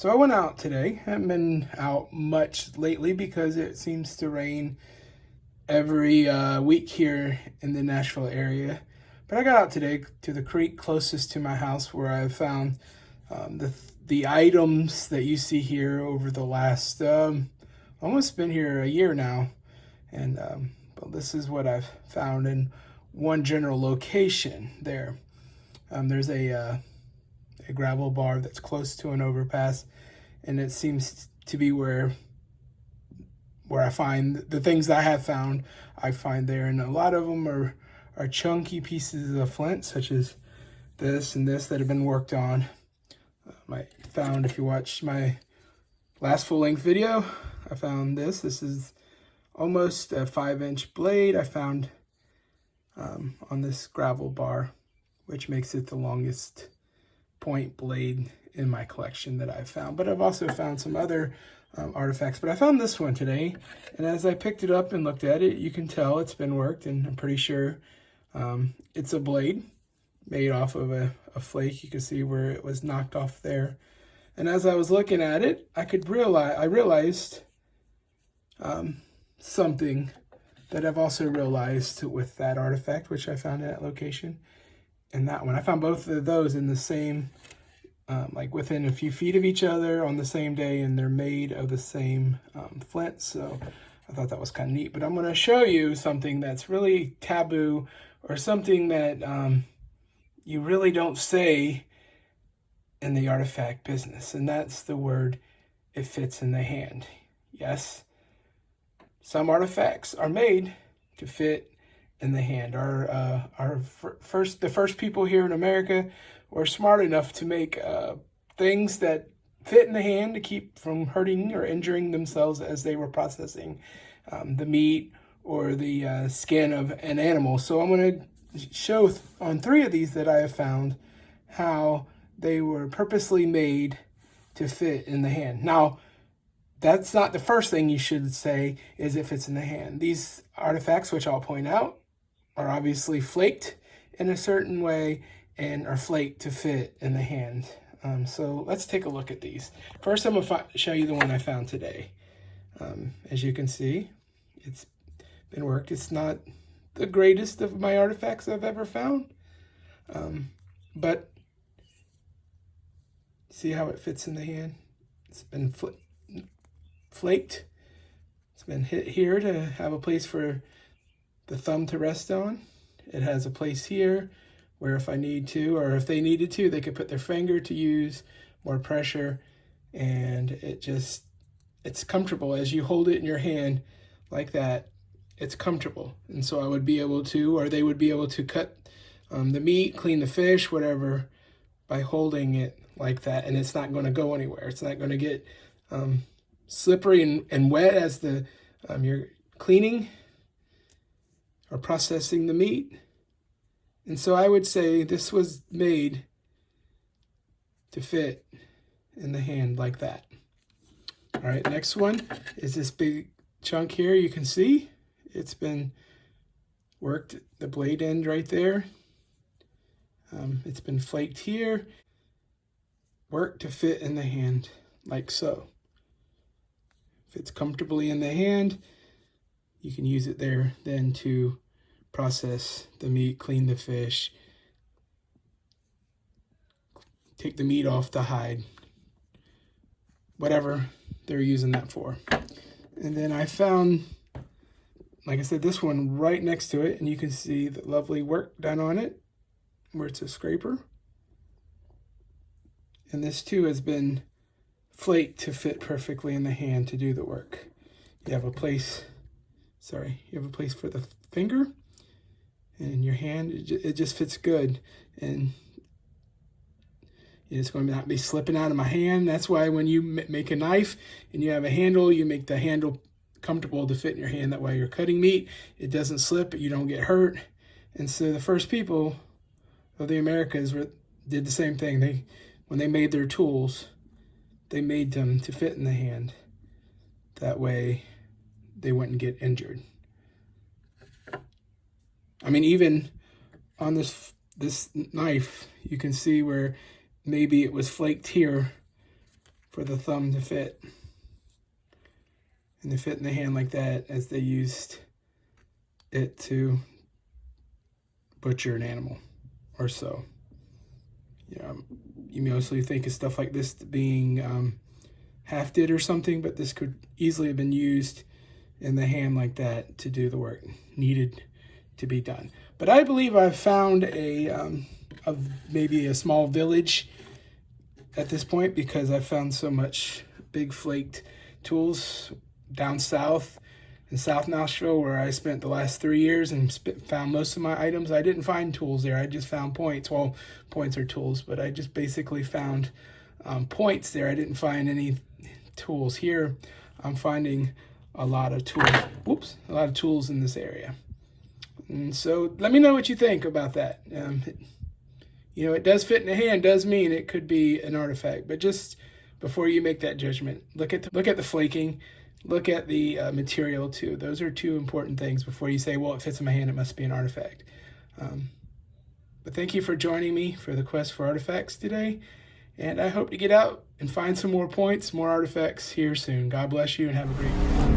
So I went out today. I haven't been out much lately because it seems to rain every week here in the Nashville area. But I got out today to the creek closest to my house where I found the items that you see here over the last almost been here a year now. And but this is what I've found in one general location there. There's a gravel bar that's close to an overpass, and it seems to be where I find the things that I have found. I find there, and a lot of them are chunky pieces of flint, such as this and this that have been worked on. I found, if you watched my last full-length video, I found this. This is almost a 5-inch blade I found on this gravel bar, which makes it the longest point blade in my collection that I've found. But I've also found some other artifacts. But I found this one today, and as I picked it up and looked at it, you can tell it's been worked, and I'm pretty sure it's a blade made off of a flake. You can see where it was knocked off there. And as I was looking at it, I realized something that I've also realized with that artifact, which I found in that location. And that one, I found both of those in the same, like within a few feet of each other on the same day, and they're made of the same flint. So I thought that was kind of neat. But I'm going to show you something that's really taboo, or something that you really don't say in the artifact business, and that's the word, it fits in the hand. Yes, some artifacts are made to fit in the hand. The first people here in America were smart enough to make things that fit in the hand to keep from hurting or injuring themselves as they were processing the meat or the skin of an animal. So I'm going to show on 3 of these that I have found how they were purposely made to fit in the hand. Now, that's not the first thing you should say, is it fits in the hand. These artifacts, which I'll point out, are obviously flaked in a certain way and are flaked to fit in the hand. So let's take a look at these. First, I'm going to show you the one I found today. As you can see, it's been worked. It's not the greatest of my artifacts I've ever found, but see how it fits in the hand? It's been flaked. It's been hit here to have a place for the thumb to rest on. It has a place here where if I need to, or if they needed to, they could put their finger to use more pressure, and it's comfortable. As you hold it in your hand like that, it's comfortable. And so I would be able to, or they would be able to cut the meat, clean the fish, whatever, by holding it like that, and it's not going to go anywhere. It's not going to get slippery and wet as you're cleaning or processing the meat. And so I would say this was made to fit in the hand like that. All right, next one is this big chunk here. You can see it's been worked, the blade end right there. It's been flaked here, worked to fit in the hand like so. Fits comfortably in the hand. You can use it there then to process the meat, clean the fish, take the meat off the hide, whatever they're using that for. And then I found, like I said, this one right next to it, and you can see the lovely work done on it where it's a scraper. And this too has been flaked to fit perfectly in the hand to do the work. You have a place, you have a place for the finger, and your hand, it just fits good. And it's going to not be slipping out of my hand. That's why when you make a knife and you have a handle, you make the handle comfortable to fit in your hand. That way you're cutting meat, it doesn't slip, you don't get hurt. And so the first people of the Americas did the same thing. When they made their tools, they made them to fit in the hand. That way they wouldn't get injured. I mean, even on this knife, you can see where maybe it was flaked here for the thumb to fit. And to fit in the hand like that, as they used it to butcher an animal or so. You know, you mostly think of stuff like this being hafted or something, but this could easily have been used in the hand like that to do the work needed to be done. But I believe I've found maybe a small village at this point, because I've found so much big flaked tools down south in South Nashville, where I spent the last 3 years and found most of my items. I didn't find tools there. I just found points. Well, points are tools, but I just basically found points there. I didn't find any tools. Here, I'm finding a lot of tools. Whoops, a lot of tools in this area. And so let me know what you think about that. You know, it does fit in the hand, does mean it could be an artifact, but just before you make that judgment, look at the flaking, look at the material too. Those are two important things before you say, well, it fits in my hand, it must be an artifact. But thank you for joining me for the quest for artifacts today, and I hope to get out and find some more points, more artifacts here soon. God bless you and have a great day.